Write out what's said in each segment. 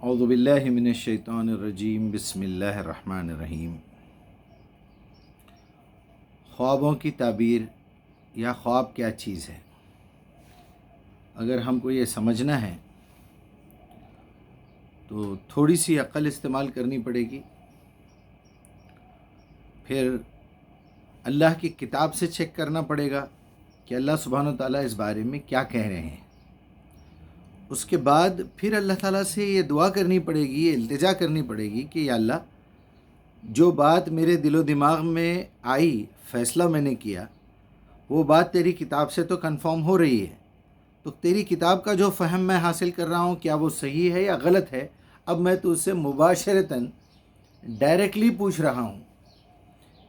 اعوذ باللہ من الشیطان الرجیم بسم اللہ الرحمن الرحیم۔ خوابوں کی تعبیر یا خواب کیا چیز ہے، اگر ہم کو یہ سمجھنا ہے تو تھوڑی سی عقل استعمال کرنی پڑے گی، پھر اللہ کی کتاب سے چیک کرنا پڑے گا کہ اللہ سبحانہ و تعالیٰ اس بارے میں کیا کہہ رہے ہیں۔ اس کے بعد پھر اللہ تعالیٰ سے یہ دعا کرنی پڑے گی، یہ التجا کرنی پڑے گی کہ یا اللہ، جو بات میرے دل و دماغ میں آئی، فیصلہ میں نے کیا، وہ بات تیری کتاب سے تو کنفرم ہو رہی ہے، تو تیری کتاب کا جو فہم میں حاصل کر رہا ہوں کیا وہ صحیح ہے یا غلط ہے؟ اب میں تو اس سے مباشرتاً ڈائریکٹلی پوچھ رہا ہوں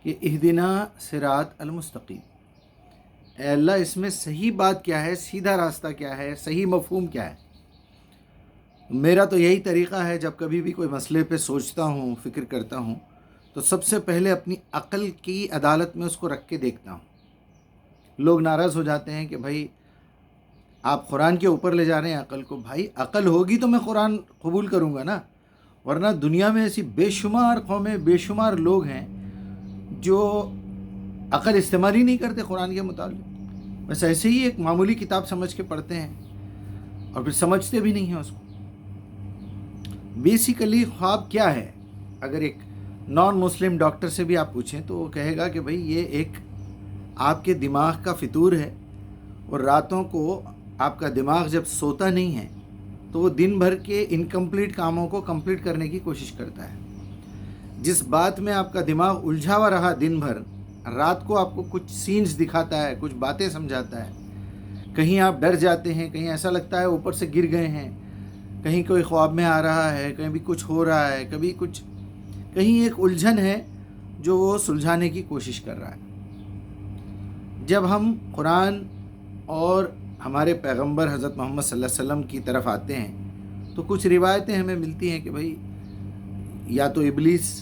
کہ اہدنا صراط المستقیم، اے اللہ اس میں صحیح بات کیا ہے، سیدھا راستہ کیا ہے، صحیح مفہوم کیا ہے۔ میرا تو یہی طریقہ ہے، جب کبھی بھی کوئی مسئلے پہ سوچتا ہوں، فکر کرتا ہوں، تو سب سے پہلے اپنی عقل کی عدالت میں اس کو رکھ کے دیکھتا ہوں۔ لوگ ناراض ہو جاتے ہیں کہ بھائی آپ قرآن کے اوپر لے جا رہے ہیں عقل کو۔ بھائی عقل ہوگی تو میں قرآن قبول کروں گا نا، ورنہ دنیا میں ایسی بے شمار قومیں، بے شمار لوگ ہیں جو عقل استعمال ہی نہیں کرتے قرآن کے مطابق، بس ایسے ہی ایک معمولی کتاب سمجھ کے پڑھتے ہیں اور پھر سمجھتے بھی نہیں ہیں اس کو۔ بیسیکلی خواب کیا ہے؟ اگر ایک نان مسلم ڈاکٹر سے بھی آپ پوچھیں تو وہ کہے گا کہ بھئی یہ ایک آپ کے دماغ کا فطور ہے، اور راتوں کو آپ کا دماغ جب سوتا نہیں ہے تو وہ دن بھر کے انکمپلیٹ کاموں کو کمپلیٹ کرنے کی کوشش کرتا ہے۔ جس بات میں آپ کا دماغ الجھا ہوا رہا دن بھر، رات کو آپ کو کچھ سینز دکھاتا ہے، کچھ باتیں سمجھاتا ہے، کہیں آپ ڈر جاتے ہیں، کہیں ایسا لگتا ہے اوپر سے گر گئے ہیں، کہیں کوئی خواب میں آ رہا ہے، کہیں بھی کچھ ہو رہا ہے، کبھی کچھ، کہیں ایک الجھن ہے جو وہ سلجھانے کی کوشش کر رہا ہے۔ جب ہم قرآن اور ہمارے پیغمبر حضرت محمد صلی اللہ علیہ وسلم کی طرف آتے ہیں تو کچھ روایتیں ہمیں ملتی ہیں کہ بھئی یا تو ابلیس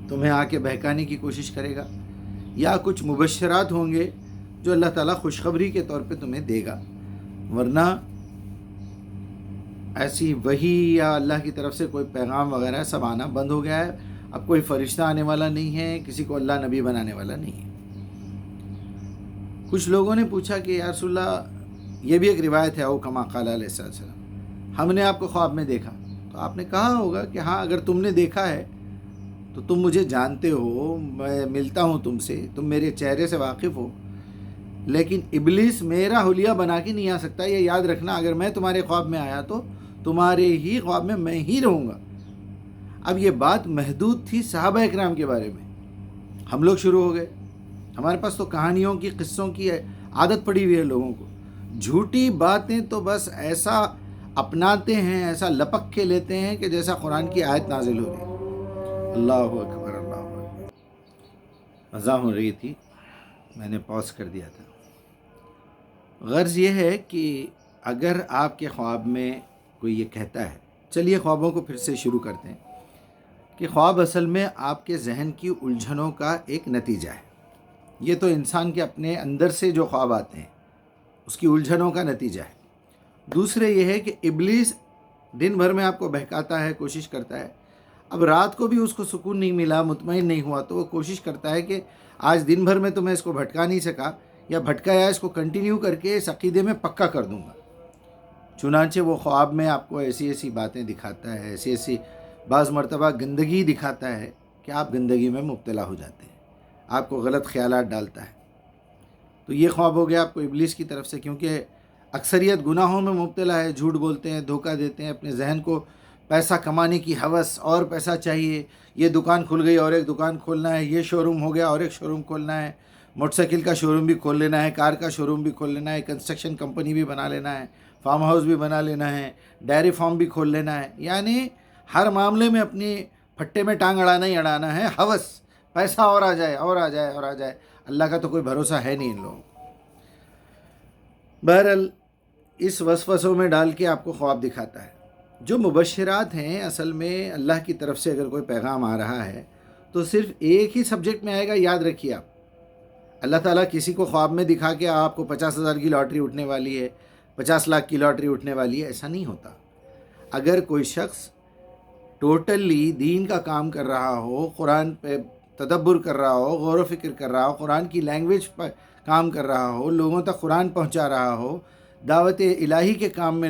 تمہیں آ کے بہکانے کی کوشش کرے گا، یا کچھ مبشرات ہوں گے جو اللہ تعالیٰ خوشخبری کے طور پہ تمہیں دے گا، ورنہ ایسی وحی یا اللہ کی طرف سے کوئی پیغام وغیرہ سب آنا بند ہو گیا ہے۔ اب کوئی فرشتہ آنے والا نہیں ہے، کسی کو اللہ نبی بنانے والا نہیں ہے۔ کچھ لوگوں نے پوچھا کہ یا رسول اللہ، یہ بھی ایک روایت ہے، او کما قال علیہ السلام، ہم نے آپ کو خواب میں دیکھا، تو آپ نے کہا ہوگا کہ ہاں اگر تم نے دیکھا ہے تو تم مجھے جانتے ہو، میں ملتا ہوں تم سے، تم میرے چہرے سے واقف ہو، لیکن ابلیس میرا حلیہ بنا کے نہیں آ سکتا، یہ یاد رکھنا، اگر میں تمہارے خواب میں آیا تو تمہارے ہی خواب میں ہی رہوں گا۔ اب یہ بات محدود تھی صحابہ اکرام کے بارے میں، ہم لوگ شروع ہو گئے، ہمارے پاس تو کہانیوں کی، قصوں کی عادت پڑی ہوئی ہے لوگوں کو، جھوٹی باتیں تو بس ایسا اپناتے ہیں، ایسا لپک کے لیتے ہیں کہ جیسا قرآن کی آیت نازل ہو رہی ہے۔ اللہ اکبر، اللہ اکبر۔ اذان ہو رہی تھی، میں نے پاز کر دیا تھا۔ غرض یہ ہے کہ اگر آپ کے خواب میں کوئی یہ کہتا ہے، چلیے خوابوں کو پھر سے شروع کرتے ہیں، کہ خواب اصل میں آپ کے ذہن کی الجھنوں کا ایک نتیجہ ہے۔ یہ تو انسان کے اپنے اندر سے جو خواب آتے ہیں اس کی الجھنوں کا نتیجہ ہے۔ دوسرے یہ ہے کہ ابلیس دن بھر میں آپ کو بہکاتا ہے، کوشش کرتا ہے، اب رات کو بھی اس کو سکون نہیں ملا، مطمئن نہیں ہوا، تو وہ کوشش کرتا ہے کہ آج دن بھر میں تو میں اس کو بھٹکا نہیں سکا، یا بھٹکایا اس کو کنٹینیو کر کے اس عقیدے میں پکا کر دوں گا۔ چنانچہ وہ خواب میں آپ کو ایسی ایسی باتیں دکھاتا ہے، ایسی ایسی بعض مرتبہ گندگی دکھاتا ہے کہ آپ گندگی میں مبتلا ہو جاتے ہیں، آپ کو غلط خیالات ڈالتا ہے۔ تو یہ خواب ہو گیا آپ کو ابلیس کی طرف سے، کیونکہ اکثریت گناہوں میں مبتلا ہے، جھوٹ بولتے ہیں، دھوکہ دیتے ہیں، اپنے ذہن کو پیسہ کمانے کی ہوس، اور پیسہ چاہیے، یہ دکان کھل گئی اور ایک دکان کھولنا ہے، یہ شو روم ہو گیا اور ایک شو روم کھولنا ہے، موٹر سائیکل کا شو روم بھی کھول لینا ہے، کار کا شو روم بھی کھول لینا ہے، کنسٹرکشن کمپنی بھی بنا لینا ہے، فارم ہاؤس بھی بنا لینا ہے، ڈیری فارم بھی کھول لینا ہے، یعنی ہر معاملے میں اپنی پھٹے میں ٹانگ اڑانا ہی اڑانا ہے، ہوس، پیسہ اور آ جائے اور آ جائے اور آ جائے، اللہ کا تو کوئی بھروسہ ہے نہیں ان لوگوں کو۔ بہرحال اس وسوسوں میں ڈال کے آپ کو خواب دکھاتا ہے۔ جو مبشرات ہیں، اصل میں اللہ کی طرف سے اگر کوئی پیغام آ رہا ہے تو صرف ایک ہی سبجیکٹ میں آئے گا، یاد رکھیے آپ، اللہ تعالیٰ کسی کو خواب میں دکھا کے آپ کو 50,000 کی لاٹری اٹھنے والی ہے، 50 لاکھ کی لاٹری اٹھنے والی ہے، ایسا نہیں ہوتا۔ اگر کوئی شخص ٹوٹلی دین کا کام کر رہا ہو، قرآن پہ تدبر کر رہا ہو، غور و فکر کر رہا ہو، قرآن کی لینگویج پر کام کر رہا ہو، لوگوں تک قرآن پہنچا رہا ہو، دعوت الہی کے کام میں